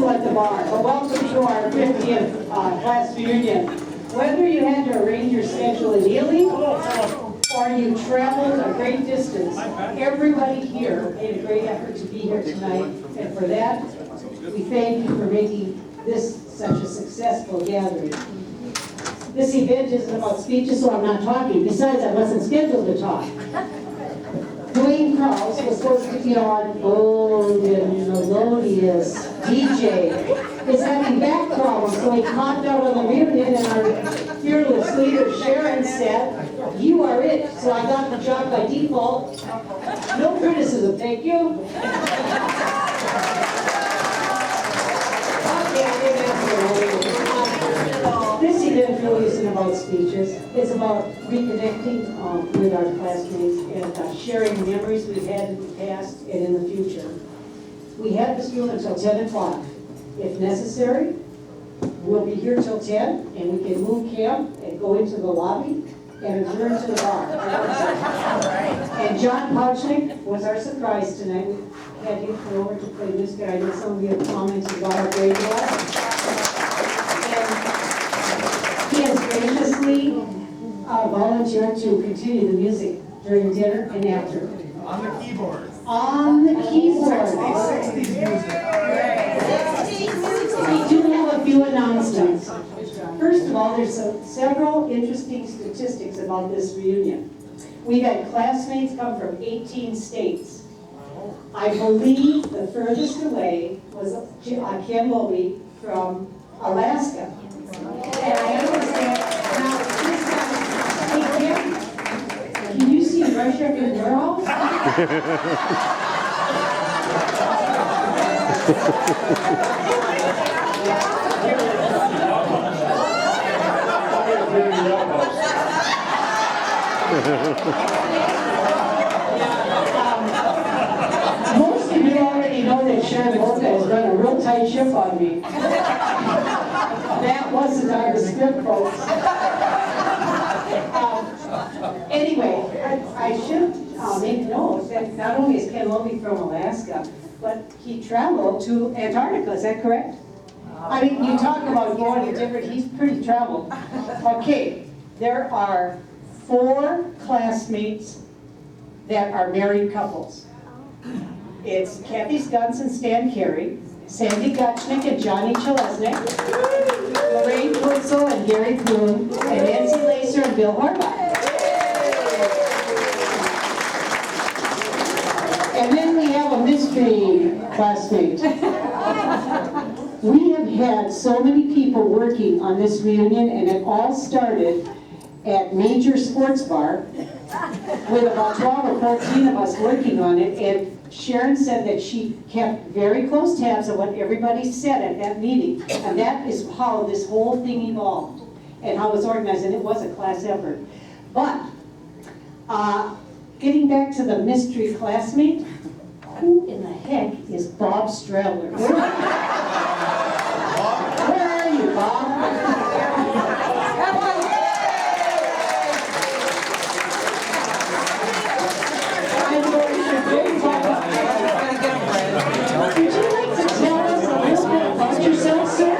people at the bar, but welcome to our 50th class reunion. Whether you had to arrange your schedule in Ely or you traveled a great distance, everybody here made a great effort to be here tonight, and for that, we thank you for making this such a successful gathering. This event isn't about speeches, so I'm not talking. Besides, I wasn't scheduled to talk. Dwayne Krause was supposed to be on old and melodious DJ. Is having back problems, so he conked out on the reunion, and our fearless leader Sharon said, "You are it." So I got the job by default. No criticism, thank you. This event really isn't about speeches. It's about reconnecting with our classmates and sharing memories we've had in the past and in the future. We have this room until 10 o'clock. If necessary, we'll be here till 10, and we can move camp and go into the lobby and adjourn to the bar. And John Pouchnick was our surprise tonight. We had him come over to play music. I know some of you have commented about our grade class. He has graciously volunteered to continue the music during dinner and after. On the keyboard. On the keyboard. 60s music. We do have a few announcements. First of all, there's several interesting statistics about this reunion. We've had classmates come from 18 states. I believe the furthest away was Ken Lobey from Alaska. And I understand, now, this time, hey Kim, can you see Russia in your house? Most of you already know that Sharon Volta has run a real tight ship on me. That wasn't on the script, folks. Anyway, I should make note that not only is Ken Lobey from Alaska, but he traveled to Antarctica, is that correct? I mean, you talk about going to different, he's pretty traveled. Okay, there are 4 classmates that are married couples. It's Kathy Skunz and Stan Carey, Sandy Gutchnick and Johnny Chalesnik, Lorraine Putzel and Gary Bloom, and Nancy Lacer and Bill Horvath. And then we have a mystery classmate. We have had so many people working on this reunion, and it all started at Major Sports Bar with about 12 or 14 of us working on it, and Sharon said that she kept very close tabs on what everybody said at that meeting, and that is how this whole thing evolved and how it was organized, and it was a class effort. But getting back to the mystery classmate, who in the heck is Bob Stradler? Where are you, Bob? Would you like to tell us a little bit about yourself, sir?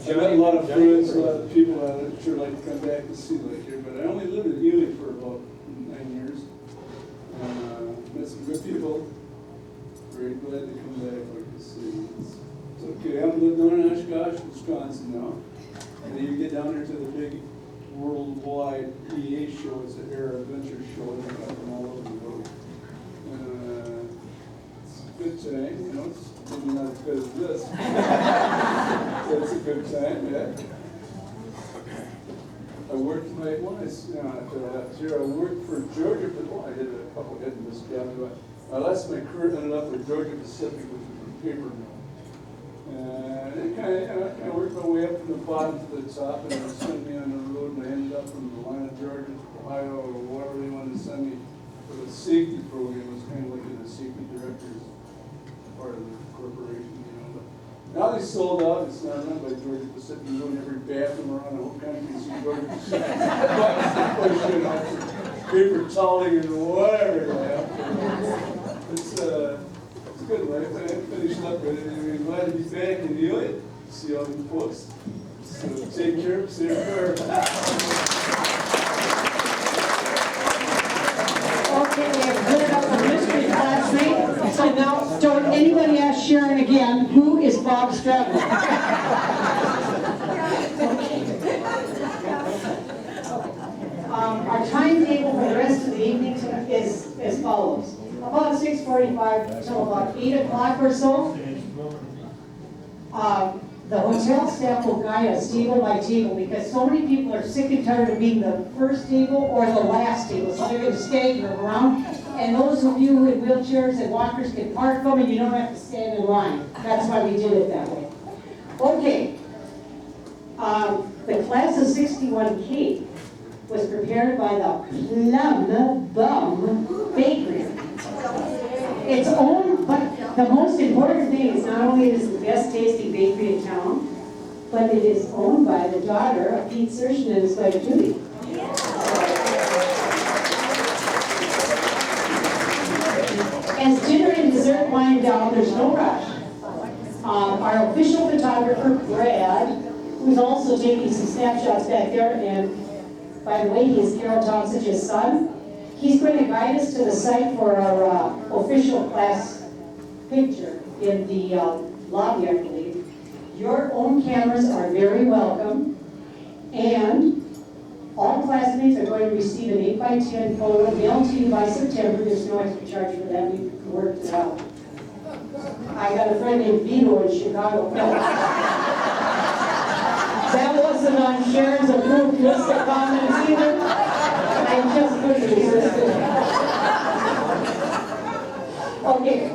I met a lot of friends, a lot of people I'd sure like to come back and see like here, but I only lived in Ely for about 9 years. Met some good people. Very glad to come back like to see. It's okay, I'm living down in Oshkosh, Wisconsin now. And then you get down there to the big worldwide EA show, it's an air adventure show, and they come from all over the world. It's a good time, you know, it's maybe not as good as this. So it's a good time, yeah. I worked my, after I left here, I worked for Georgia, I did a couple of hidden this family, but my last my career ended up with Georgia Pacific, which was a paper mill. And it kind of worked my way up from the bottom to the top, and it sent me on the road, and I ended up from the line of Georgia to Ohio, or wherever they wanted to send me for the safety program. It was kind of like in the safety director's part of the corporation, you know. But now they sold out. It's not run by Georgia Pacific. You go in every bathroom around the whole country and see Georgia Pacific. paper toweling and whatever, yeah. It's good life. I finished up with it. I'm glad to be back in Ely. See all you folks. So take care, say a prayer. Okay, we have cleared up the mystery last night, so now don't anybody ask Sharon again, who is Bob Stradlin? Our timetable for the rest of the evening is as follows. About 6:45 till about 8 o'clock or so. The hotel staff will guide us table by table because so many people are sick and tired of being the first table or the last table. So they're going to stagger around. And those of you in wheelchairs and walkers can park them and you don't have to stand in line. That's why we did it that way. Okay. The class of 61K was prepared by the Plum Bum Bakery. It's owned, but the most important thing is not only is it the best tasting bakery in town, but it is owned by the daughter of Pete Sershin and his wife Judy. As dinner and dessert wind down, there's no rush. Our official photographer, Brad, who's also taking some snapshots back there, and by the way, he is Carol Thompson's son. He's going to guide us to the site for our official class picture in the lobby, I believe. Your own cameras are very welcome, and all classmates are going to receive an 8x10 photo mailed to you by September. There's no extra charge for that. We worked it out. I got a friend named Vito in Chicago. That wasn't on Sharon's approved list of comments either. I just couldn't resist it. Okay,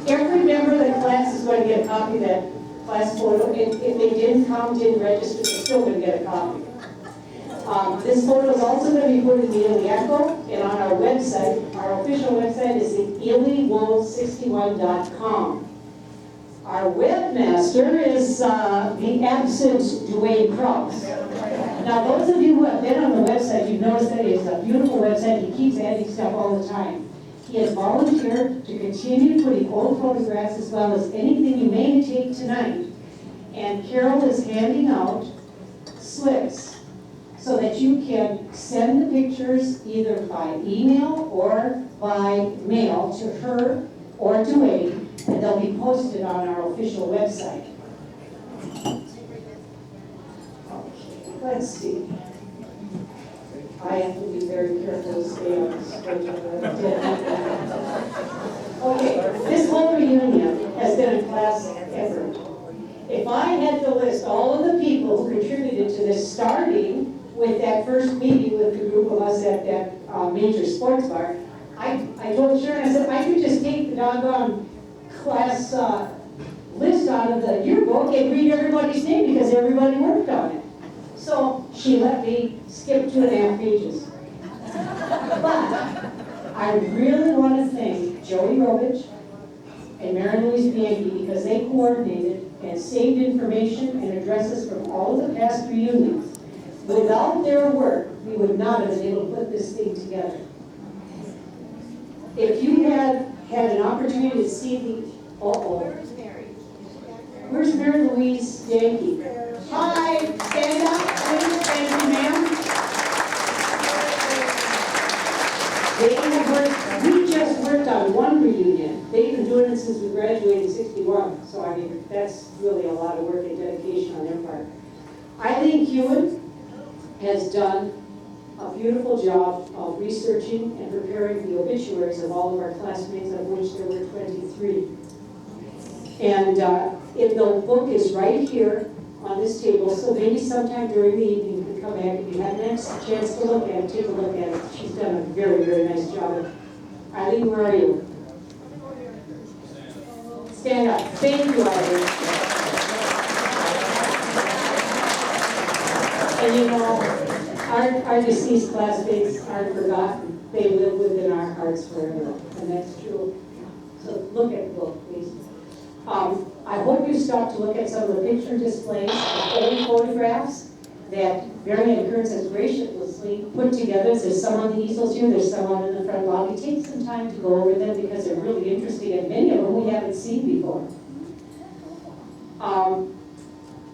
every member of the class is going to get a copy of that class photo. If they didn't come, didn't register, they're still going to get a copy. This photo is also going to be put in the Ely Echo and on our website. Our official website is ElyWolf61.com. Our webmaster is the absent Dwayne Krause. Now, those of you who have been on the website, you've noticed that it's a beautiful website. He keeps adding stuff all the time. He has volunteered to continue putting old photographs as well as anything you may take tonight. And Carol is handing out slips so that you can send the pictures either by email or by mail to her or Dwayne, and they'll be posted on our official website. Okay, let's see. I have to be very careful to stay on the schedule. Okay, this whole reunion has been a class effort. If I had to list all of the people who contributed to this, starting with that first meeting with the group of us at that major sports bar, I told Sharon, I said, I could just take the doggone class list out of the yearbook and read everybody's name because everybody worked on it. So she let me skip 2.5 pages. But I really want to thank Joey Robich and Mary Louise Bianchi because they coordinated and saved information and addresses from all of the past reunions. Without their work, we would not have been able to put this thing together. If you had an opportunity to see the, where's Mary Louise Yankee? Hi, stand up, please, thank you, ma'am. They have worked, we just worked on one reunion. They've been doing it since we graduated in '61, so I mean, that's really a lot of work and dedication on their part. Eileen Hewitt has done a beautiful job of researching and preparing the obituaries of all of our classmates, of which there were 23. And the book is right here on this table, so maybe sometime during the evening you can come back if you have a chance to look at it, take a look at it. She's done a very, very nice job. Eileen, where are you? Stand up. Thank you, Eileen. And you know, our deceased classmates aren't forgotten. They live within our hearts forever, and that's true. So look at the book, please. I hope you stop to look at some of the picture displays of old photographs. that Marianne Kurtz has graciously put together. There's some on the easels here, there's some out in the front lobby. Take some time to go over them because they're really interesting and many of them we haven't seen before.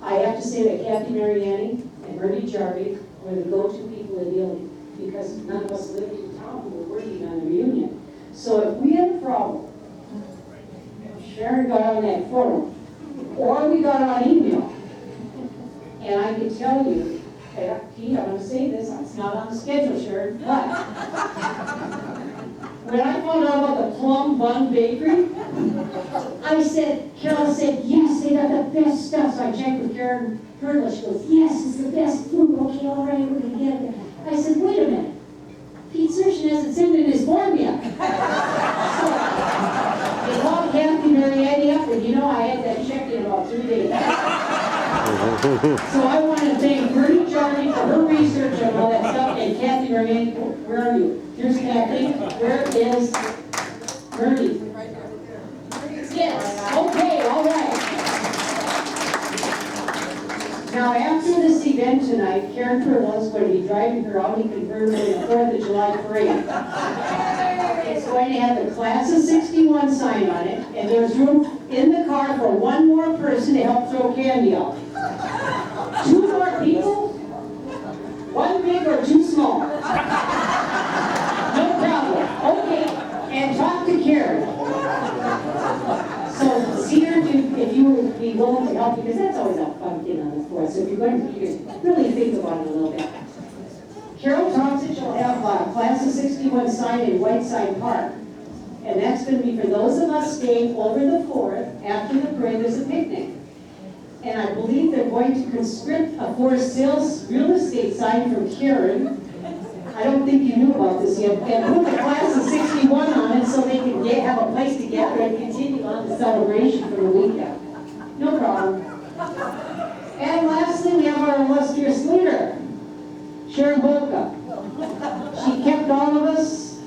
I have to say that Kathy Mariani and Bernie Jarvie were the go-to people in Ely because none of us lived in town who were working on the reunion. So if we had a problem, Sharon got on that forum, or we got on email, and I can tell you, Pete, I'm going to say this, it's not on the schedule, Sharon, but when I found out about the Plum Bun Bakery, Carol said, yes, they got the best stuff. So I checked with Karen Hurdle. She goes, yes, it's the best food. Okay, all right, we're going to get it. I said, wait a minute. Pete Sershin hasn't sent in his form yet. So they called Kathy Mariani up, and I had that checked in about 3 days. So I want to thank Bernie Jarvie for her research on all that stuff, and Kathy Mariani, where are you? Here's Kathy. Where is Bernie? Yes, okay, all right. Now, after this event tonight, Karen Perlow is going to be driving her Audi convertible in the 4th of July parade. It's going to have the Class of 61 sign on it, and there's room in the car for one more person to help throw candy out. 2 more people? 1 big or 2 small? No problem. Okay, and talk to Karen. So see her if you would be willing to help, because that's always a fun thing on the floor. So if you're going to really think about it a little bit. Carol Thompson shall have a Class of 61 sign in Whiteside Park. And that's going to be for those of us staying over the 4th after the parade. There's a picnic. And I believe they're going to conscript a for sale real estate sign from Karen. I don't think you knew about this yet. And put the Class of 61 on it so they can have a place to gather and continue on the celebration for the weekend. No problem. And lastly, we have our illustrious leader, Sharon Bolka. She kept all of us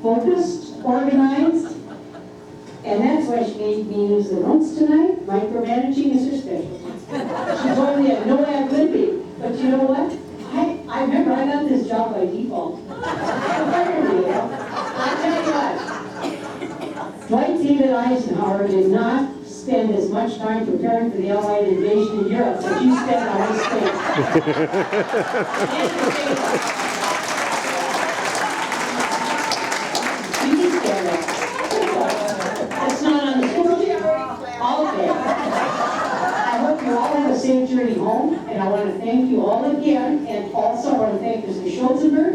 focused, organized, and that's why she made me use the notes tonight. Micromanaging is her specialty. She told me I had no ad-libbing, but you know what? I remember I got this job by default. I'll tell you what, Dwight David Eisenhower did not spend as much time preparing for the Allied invasion in Europe as you spent on this thing. You can stand up. That's not on the schedule. All of it. I hope you all have a safe journey home, and I want to thank you all again, and also I want to thank Mr. Schulzenberg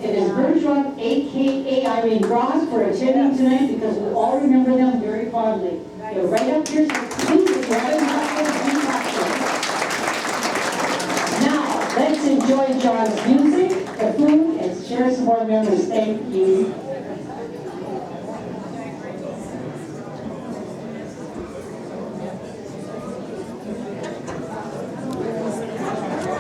and Ms. Bergeron, a.k.a. Irene Ross, for attending tonight, because we all remember them very fondly. They're right up here, so please grab them Now, let's enjoy John's music, the food, and share some more memories. Thank you.